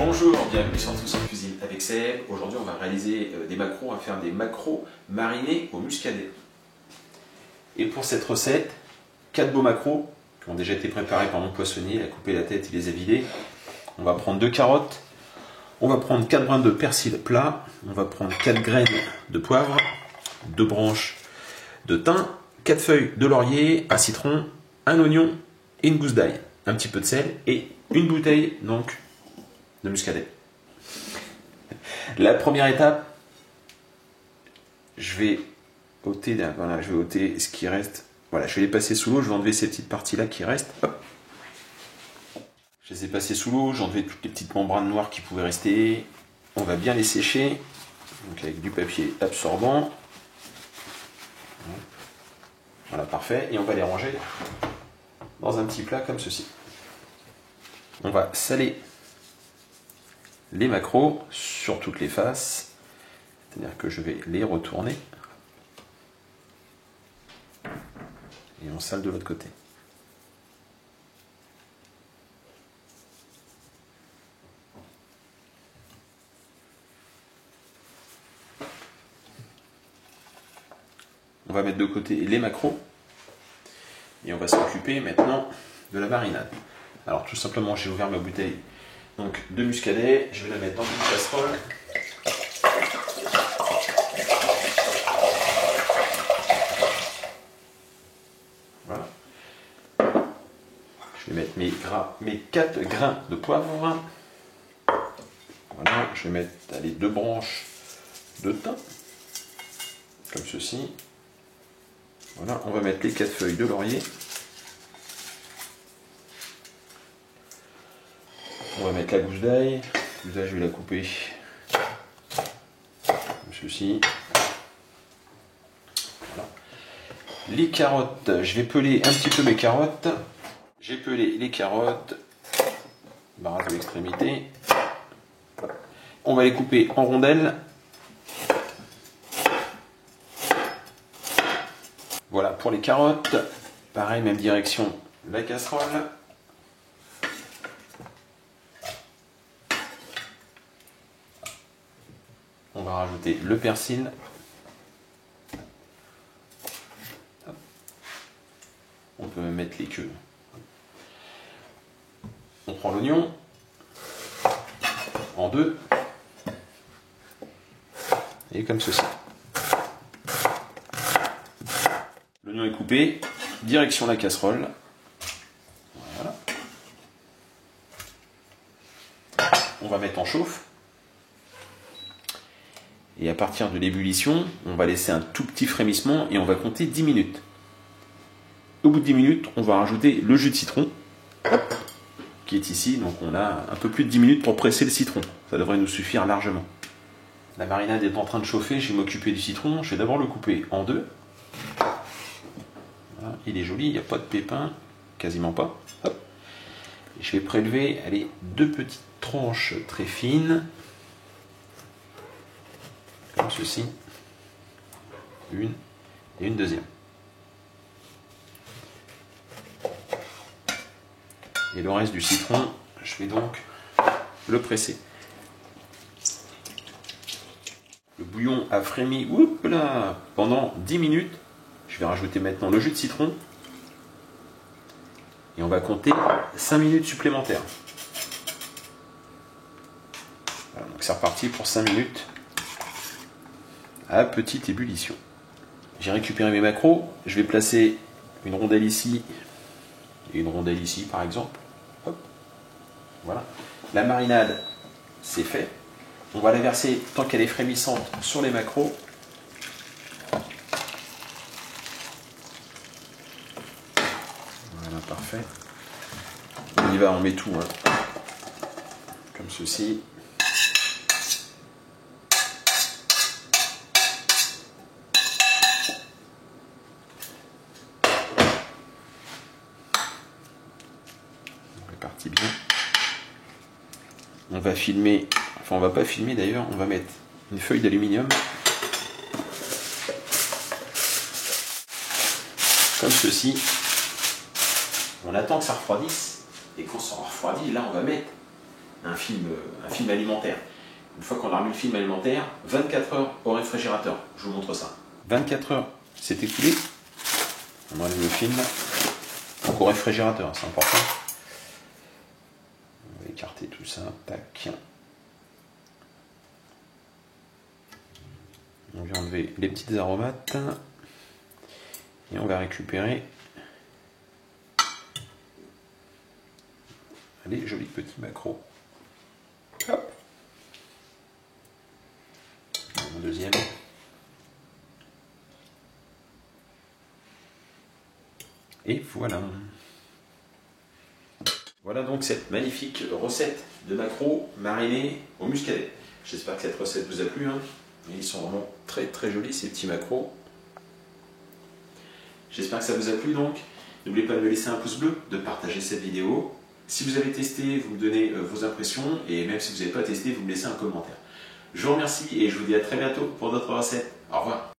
Bonjour, bienvenue sur Tous en Cuisine avec Seb. Aujourd'hui on va réaliser des maquereaux, on va faire des maquereaux marinés au muscadet. Et pour cette recette, 4 beaux maquereaux qui ont déjà été préparés par mon poissonnier, il a coupé la tête, il les a vidés. On va prendre 2 carottes, on va prendre 4 brins de persil plat, on va prendre 4 graines de poivre, 2 branches de thym, 4 feuilles de laurier, un citron, un oignon et une gousse d'ail, un petit peu de sel et une bouteille donc de muscadet. La première étape, je vais ôter, voilà, je vais ôter ce qui reste. Voilà, je vais les passer sous l'eau, je vais enlever ces petites parties là qui restent. Hop. Je les ai passées sous l'eau, j'ai enlevé toutes les petites membranes noires qui pouvaient rester. On va bien les sécher, donc avec du papier absorbant. Voilà, parfait. Et on va les ranger dans un petit plat comme ceci. On va saler les maquereaux sur toutes les faces, c'est-à-dire que je vais les retourner et on sale de l'autre côté. On va mettre de côté les maquereaux et on va s'occuper maintenant de la marinade. Alors tout simplement, j'ai ouvert ma bouteille donc de muscadet, je vais la mettre dans une casserole. Voilà. Je vais mettre mes 4 grains de poivre. Voilà, je vais mettre les 2 branches de thym, comme ceci. Voilà, on va mettre les 4 feuilles de laurier. On va mettre la gousse d'ail. La gousse d'ail, je vais la couper comme ceci. Voilà. Les carottes, je vais peler un petit peu mes carottes. J'ai pelé les carottes, barrage de l'extrémité. On va les couper en rondelles. Voilà pour les carottes. Pareil, même direction, la casserole. On va rajouter le persil. On peut même mettre les queues. On prend l'oignon en 2 et comme ceci. L'oignon est coupé, direction la casserole. Voilà. On va mettre en chauffe. Et à partir de l'ébullition, on va laisser un tout petit frémissement et on va compter 10 minutes. Au bout de 10 minutes, on va rajouter le jus de citron qui est ici. Donc on a un peu plus de 10 minutes pour presser le citron. Ça devrait nous suffire largement. La marinade est en train de chauffer, je vais m'occuper du citron. Je vais d'abord le couper en 2. Voilà, il est joli, il n'y a pas de pépins, quasiment pas. Hop. Et je vais prélever 2 petites tranches très fines. Comme ceci, une et une deuxième. Et le reste du citron, je vais donc le presser. Le bouillon a frémi pendant 10 minutes. Je vais rajouter maintenant le jus de citron. Et on va compter 5 minutes supplémentaires. Voilà, donc c'est reparti pour 5 minutes. À petite ébullition. J'ai récupéré mes maquereaux, je vais placer une rondelle ici et une rondelle ici par exemple. Hop. Voilà. La marinade, c'est fait. On va la verser tant qu'elle est frémissante sur les maquereaux. Voilà, parfait. On y va, on met tout. Hein. Comme ceci. Parti bien. On va filmer, enfin on va pas filmer d'ailleurs, on va mettre une feuille d'aluminium comme ceci. On attend que ça refroidisse et quand ça refroidit, là on va mettre un film alimentaire. Une fois qu'on a remis le film alimentaire, 24 heures au réfrigérateur. Je vous montre ça. 24 heures, c'est écoulé. On enlève le film. Donc au réfrigérateur, c'est important. On va écarter tout ça. Tac. On vient enlever les petites aromates. Et on va récupérer les jolis petits maquereaux. Hop. Un deuxième. Et voilà. Voilà donc cette magnifique recette de maquereaux marinés au muscadet. J'espère que cette recette vous a plu. Ils sont vraiment très très jolis ces petits maquereaux. J'espère que ça vous a plu donc. N'oubliez pas de me laisser un pouce bleu, de partager cette vidéo. Si vous avez testé, vous me donnez vos impressions. Et même si vous n'avez pas testé, vous me laissez un commentaire. Je vous remercie et je vous dis à très bientôt pour d'autres recettes. Au revoir.